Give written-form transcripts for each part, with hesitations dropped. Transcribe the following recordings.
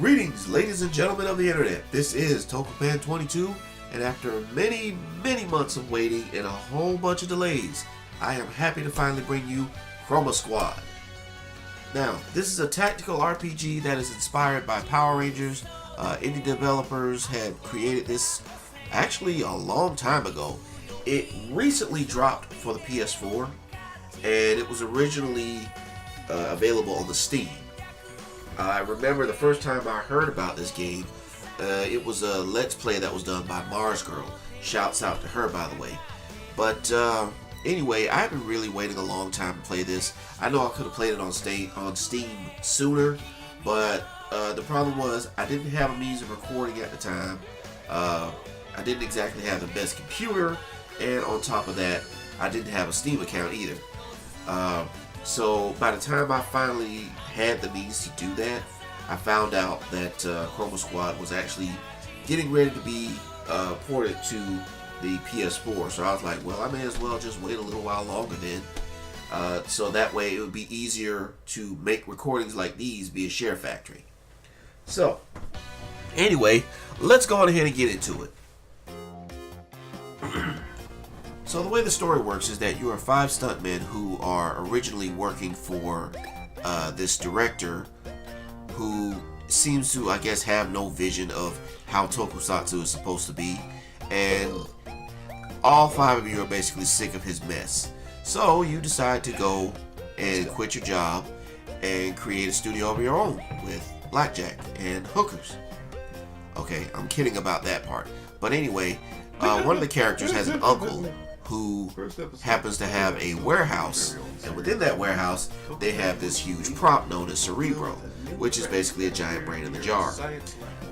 Greetings, ladies and gentlemen of the internet. This is Tokopan22, and after many months of waiting and a whole bunch of delays, I am happy to finally bring you Chroma Squad. Now, this is a tactical RPG that is inspired by Power Rangers. Indie developers had created this actually a long time ago. It recently dropped for the PS4, and it was originally available on the Steam. I remember the first time I heard about this game, it was a Let's Play that was done by Mars Girl. Shouts out to her, by the way. But anyway, I've been really waiting a long time to play this. I know I could have played it on Steam sooner, but the problem was I didn't have a means of recording at the time. I didn't exactly have the best computer, and on top of that, I didn't have a Steam account either. So by the time I finally had the means to do that, I found out that Chroma Squad was actually getting ready to be ported to the PS4. So I was like, well, I may as well just wait a little while longer then. So that way it would be easier to make recordings like these be a share factory. So, anyway, let's go on ahead and get into it. So the way the story works is that you are 5 stuntmen who are originally working for this director who seems to, I guess, have no vision of how tokusatsu is supposed to be, and all 5 of you are basically sick of his mess. So you decide to go and quit your job and create a studio of your own with blackjack and hookers. Okay, I'm kidding about that part. But anyway, one of the characters has an uncle who happens to have a warehouse, and within that warehouse they have this huge prop known as Cerebro, which is basically a giant brain in the jar.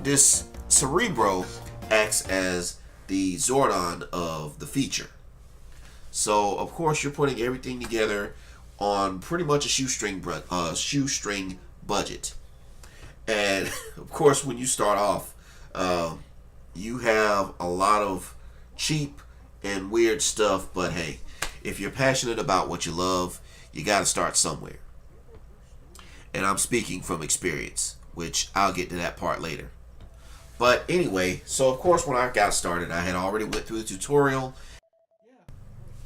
This Cerebro acts as the Zordon of the feature. So of course you're putting everything together on pretty much a shoestring budget. And of course when you start off, you have a lot of cheap and weird stuff, but hey, if you're passionate about what you love, you gotta start somewhere. And I'm speaking from experience, which I'll get to that part later. But anyway, so of course when I got started, I had already went through the tutorial,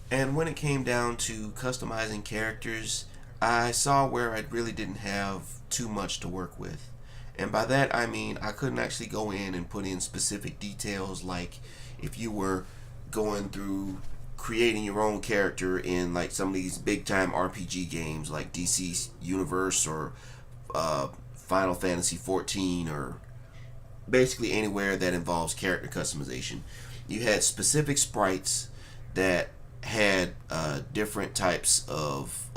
and when it came down to customizing characters, I saw where I really didn't have too much to work with. And by that I mean I couldn't actually go in and put in specific details, like if you were going through creating your own character in like some of these big time RPG games like DC Universe or Final Fantasy 14, or basically anywhere that involves character customization. You had specific sprites that had different types of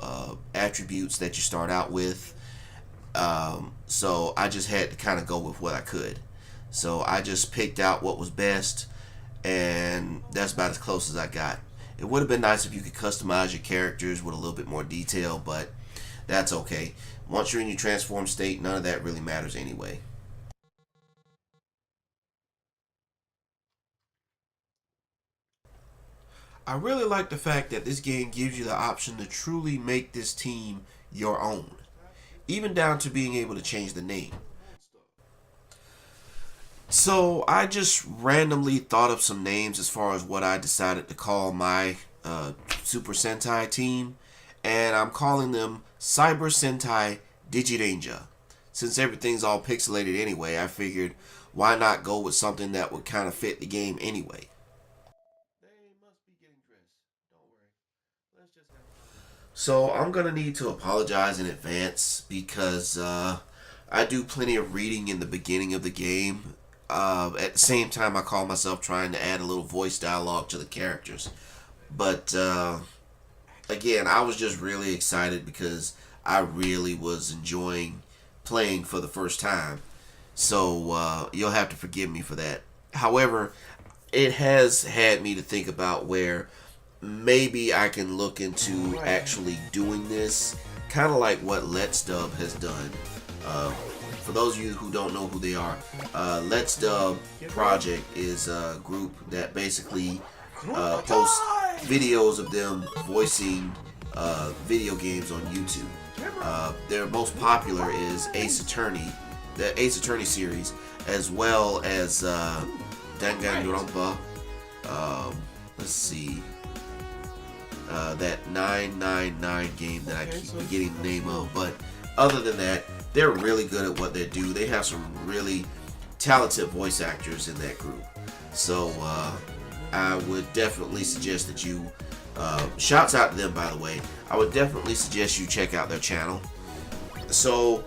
attributes that you start out with. So I just had to kind of go with what I could. So I just picked out what was best, and that's about as close as I got. It would have been nice if you could customize your characters with a little bit more detail, but that's okay. Once you're in your transformed state, none of that really matters anyway. I really like the fact that this game gives you the option to truly make this team your own, even down to being able to change the name. So I just randomly thought of some names as far as what I decided to call my Super Sentai team, and I'm calling them Cyber Sentai Digiranger. Since everything's all pixelated anyway, I figured why not go with something that would kind of fit the game anyway. So I'm gonna need to apologize in advance because I do plenty of reading in the beginning of the game. At the same time, I call myself trying to add a little voice dialogue to the characters. But again, I was just really excited because I really was enjoying playing for the first time. So you'll have to forgive me for that. However, it has had me to think about where maybe I can look into actually doing this, kind of like what Let's Dub has done. For those of you who don't know who they are, Let's Dub Project is a group that basically posts videos of them voicing video games on YouTube. Their most popular is Ace Attorney, the Ace Attorney series, as well as Danganronpa. Let's see. That 999 game that I keep forgetting the name of. But other than that, they're really good at what they do. They have some really talented voice actors in that group. So I would definitely suggest that you, shouts out to them by the way, I would definitely suggest you check out their channel. So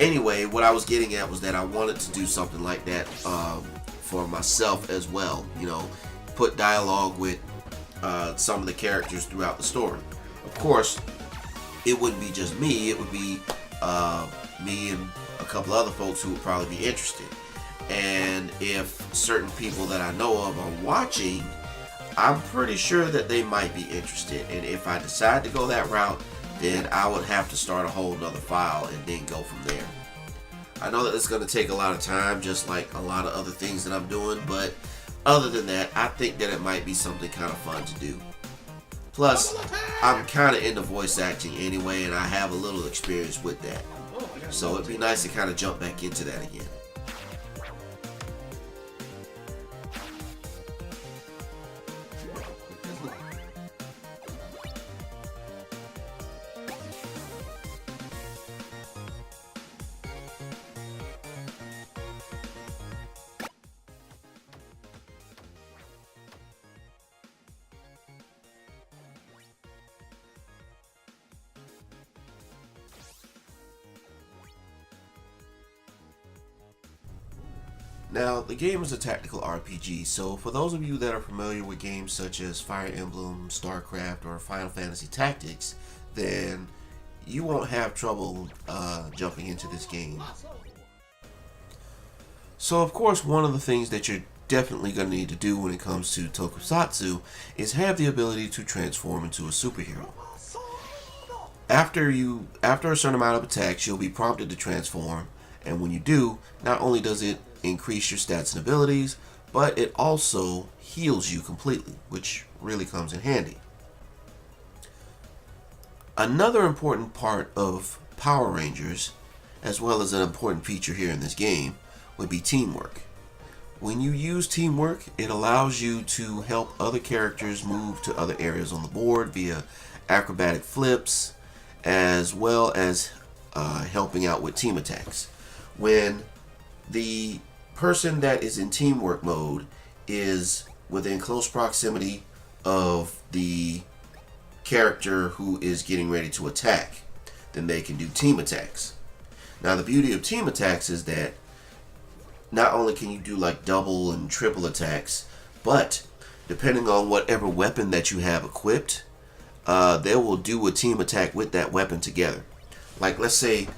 anyway, what I was getting at was that I wanted to do something like that for myself as well. You know, put dialogue with some of the characters throughout the story. Of course, it wouldn't be just me, it would be me and a couple other folks who would probably be interested. And if certain people that I know of are watching, I'm pretty sure that they might be interested. And if I decide to go that route, then I would have to start a whole nother file and then go from there. I know that it's going to take a lot of time, just like a lot of other things that I'm doing, but other than that, I think that it might be something kind of fun to do. Plus, I'm kind of into voice acting anyway, and I have a little experience with that. So it'd be nice to kind of jump back into that again. Now, the game is a tactical RPG, so for those of you that are familiar with games such as Fire Emblem, StarCraft, or Final Fantasy Tactics, then you won't have trouble jumping into this game. So, of course, one of the things that you're definitely going to need to do when it comes to Tokusatsu is have the ability to transform into a superhero. After a certain amount of attacks, you'll be prompted to transform, and when you do, not only does it increase your stats and abilities, but it also heals you completely, which really comes in handy. Another important part of Power Rangers, as well as an important feature here in this game, would be teamwork. When you use teamwork, it allows you to help other characters move to other areas on the board via acrobatic flips, as well as helping out with team attacks. When the person that is in teamwork mode is within close proximity of the character who is getting ready to attack, then they can do team attacks. Now, the beauty of team attacks is that not only can you do like double and triple attacks, but depending on whatever weapon that you have equipped, they will do a team attack with that weapon together. Like, let's say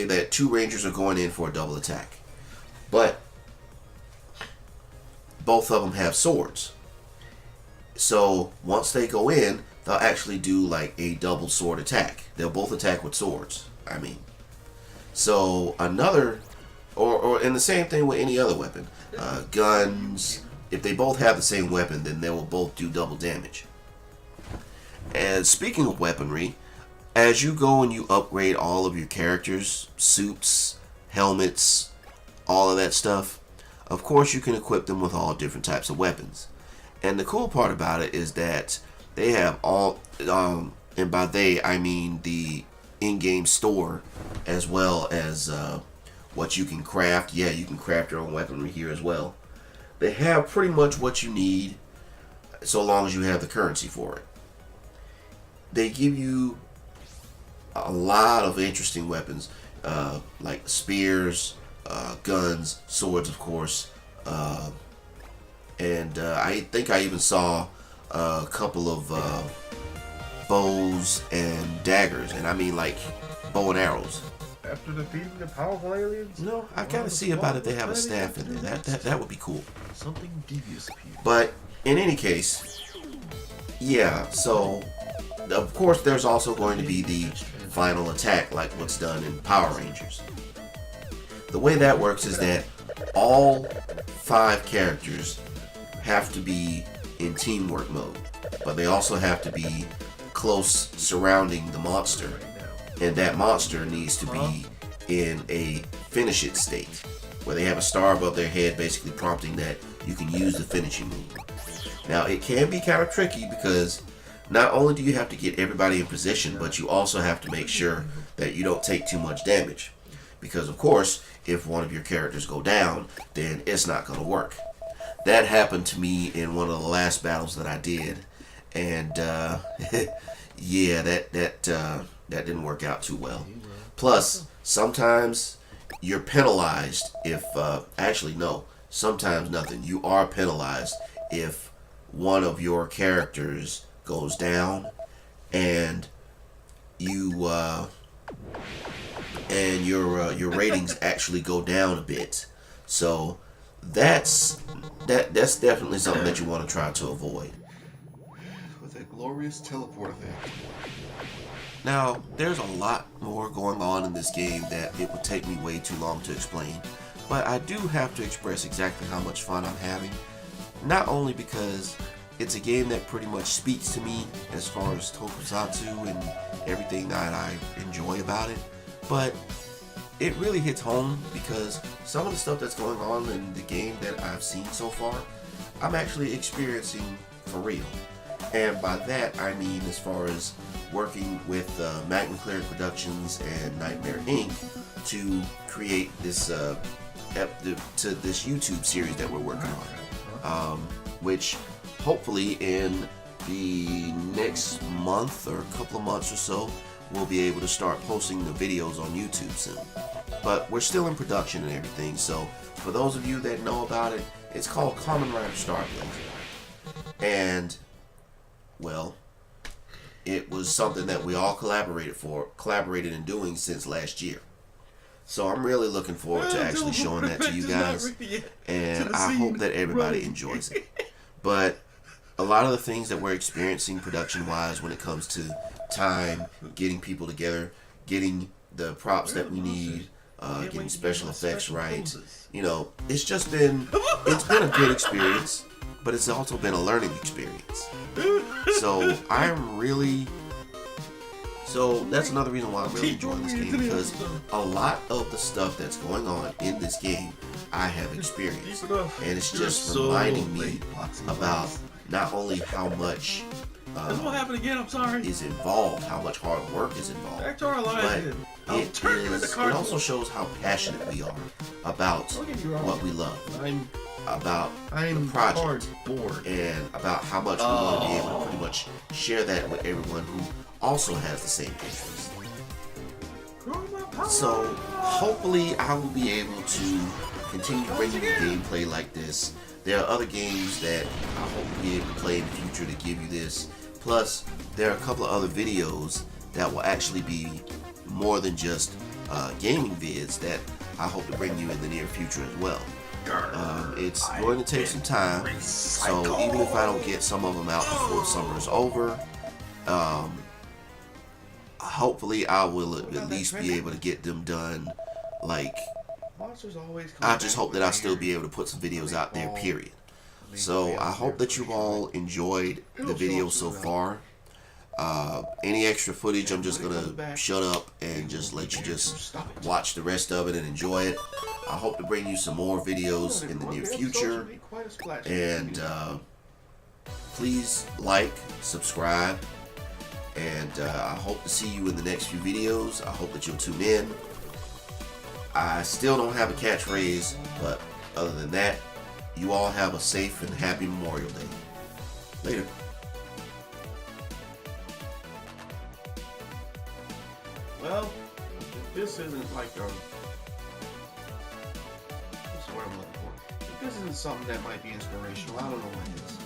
that two Rangers are going in for a double attack, but both of them have swords. So once they go in, they'll actually do like a double sword attack. They'll both attack with swords, I mean. So another, or in the same thing with any other weapon. Guns, if they both have the same weapon, then they will both do double damage. And speaking of weaponry, as you go and you upgrade all of your characters, suits, helmets, all of that stuff, of course you can equip them with all different types of weapons. And the cool part about it is that they have all, and by they I mean the in-game store, as well as what you can craft. Yeah, you can craft your own weaponry here as well. They have pretty much what you need, so long as you have the currency for it. They give you a lot of interesting weapons, like spears, guns, swords, of course, and I think I even saw a couple of bows and daggers, and I mean like bow and arrows. After defeating the powerful aliens? No, I gotta see about if they have a staff in there. That would be cool. Something devious appeared. But in any case, yeah, so of course there's also going to be the final attack, like what's done in Power Rangers. The way that works is that all 5 characters have to be in teamwork mode, but they also have to be close surrounding the monster and that monster needs to be in a finish it state, where they have a star above their head basically prompting that you can use the finishing move. Now it can be kind of tricky because not only do you have to get everybody in position, but you also have to make sure that you don't take too much damage. Because of course, if one of your characters go down, then it's not going to work. That happened to me in one of the last battles that I did, and yeah, that didn't work out too well. Plus, sometimes you're penalized if actually no, sometimes nothing. You are penalized if one of your characters goes down and you and your ratings actually go down a bit. So that's definitely something that you want to try to avoid. With a glorious teleport effect. Now, there's a lot more going on in this game that it would take me way too long to explain, but I do have to express exactly how much fun I'm having. Not only because it's a game that pretty much speaks to me as far as tokusatsu and everything that I enjoy about it, but it really hits home because some of the stuff that's going on in the game that I've seen so far, I'm actually experiencing for real. And by that I mean as far as working with Magna Cleric Productions and Nightmare Inc. to create this to this YouTube series that we're working on, which hopefully in the next month or a couple of months or so we'll be able to start posting the videos on YouTube soon. But we're still in production and everything, so for those of you that know about it, it's called Kamen Rider Starblazer. And well, it was something that we all collaborated in doing since last year. So I'm really looking forward to actually showing that to you guys, and I hope that everybody enjoys it. But a lot of the things that we're experiencing production-wise when it comes to time, getting people together, getting the props that we need, getting special effects right, you know, it's been a good experience, but it's also been a learning experience. So that's another reason why I'm really enjoying this game, because a lot of the stuff that's going on in this game I have experienced, and it's just reminding me about not only how much is involved, how much hard work is involved, but it also shows how passionate we are about what we love, about the project, and about how much we want to be able to pretty much share that with everyone who also has the same interest. So hopefully I will be able to continue bringing you gameplay like this. There are other games that I hope to be able to play in the future to give you this. Plus, there are a couple of other videos that will actually be more than just gaming vids that I hope to bring you in the near future as well. It's going to take some time, so even if I don't get some of them out before summer is over, hopefully I will at least be able to get them done. Like, I just hope that I'll still be able to put some videos out there, period. So I hope that you all enjoyed the video so far. Any extra footage, I'm just gonna shut up and just let you just watch the rest of it and enjoy it. I hope to bring you some more videos in the near future, and please like, subscribe, and I hope to see you in the next few videos. I hope that you'll tune in. I still don't have a catchphrase, but other than that, you all have a safe and happy Memorial Day. Later. Well, if this isn't like what's the word I'm looking for? If this isn't something that might be inspirational, I don't know what is.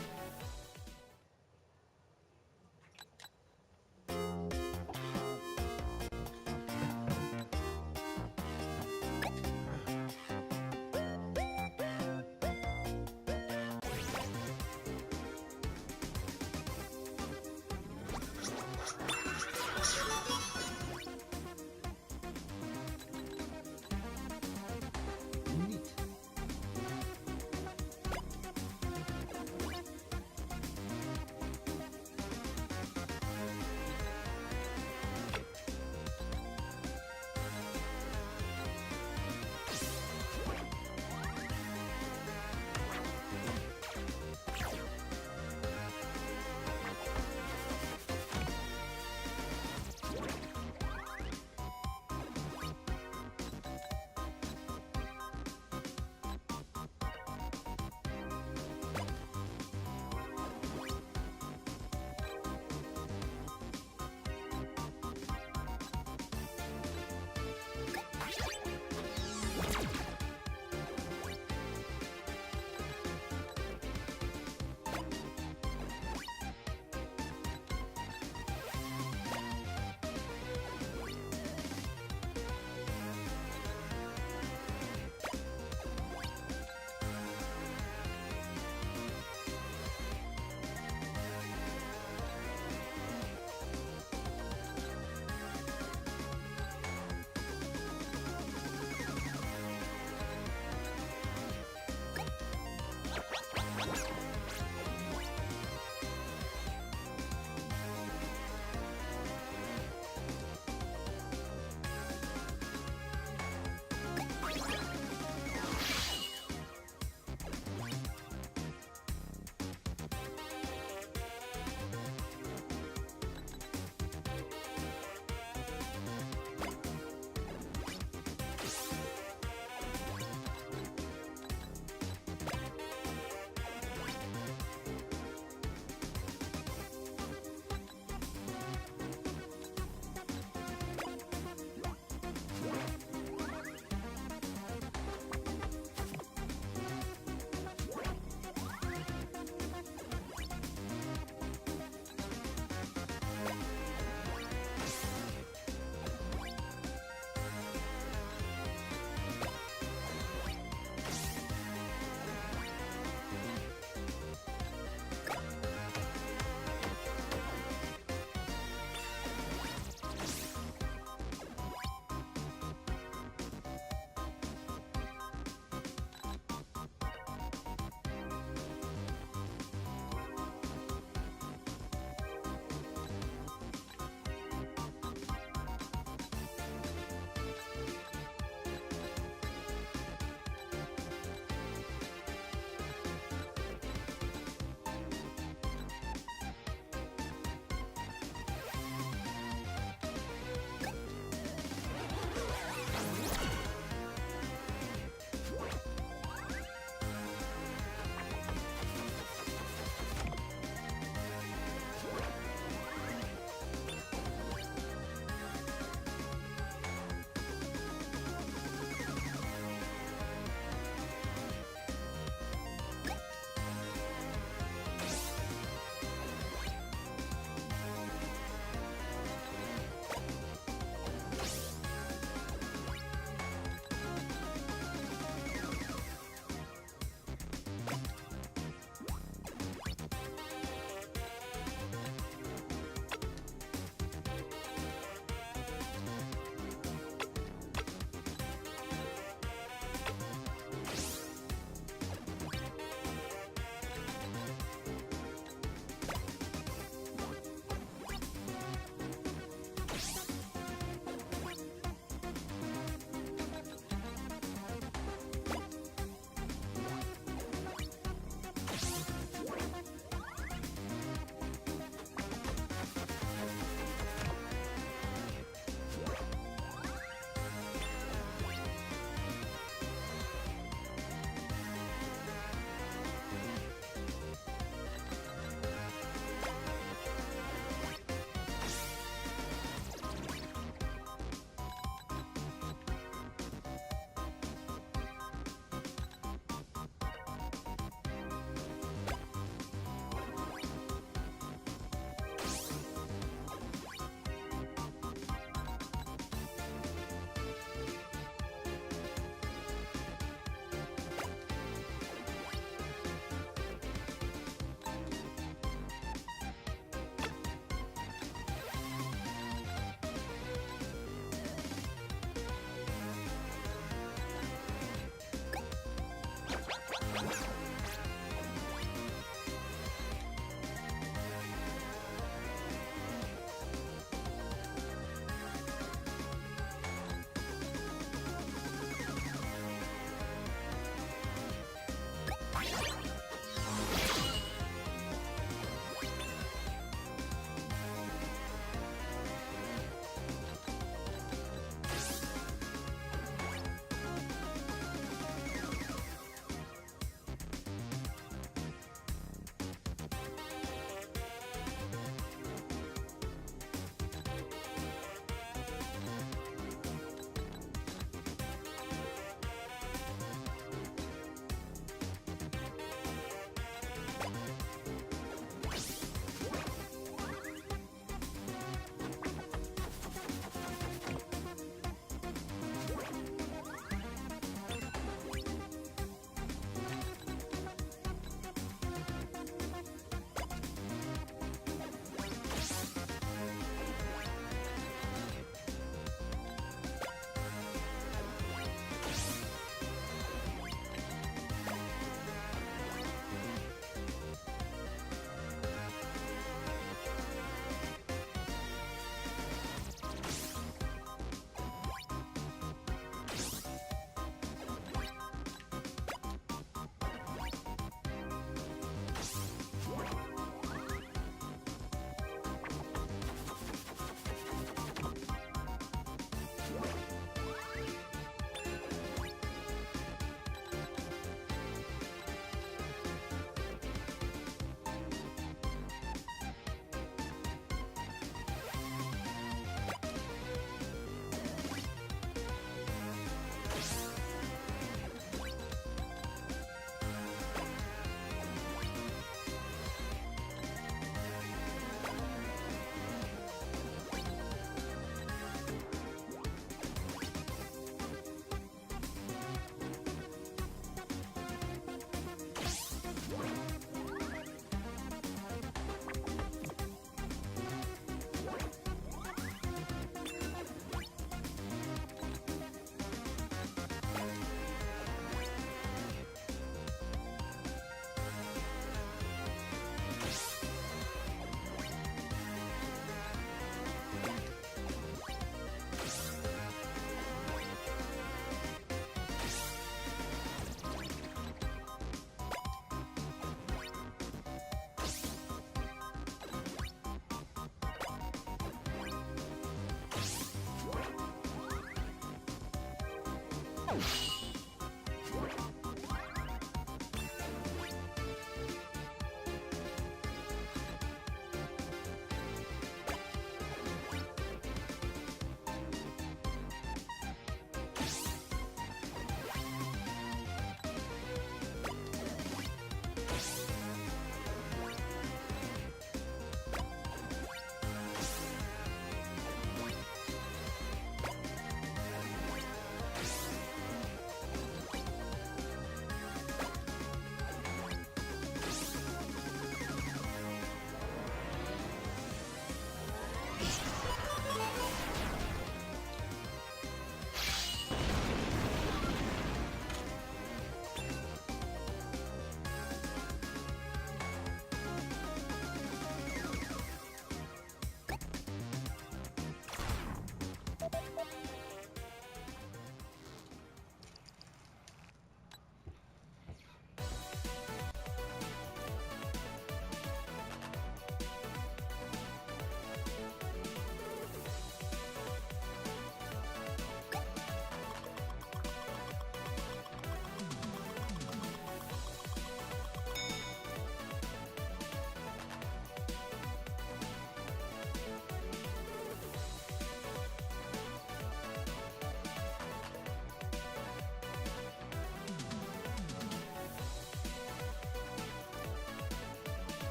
Bye.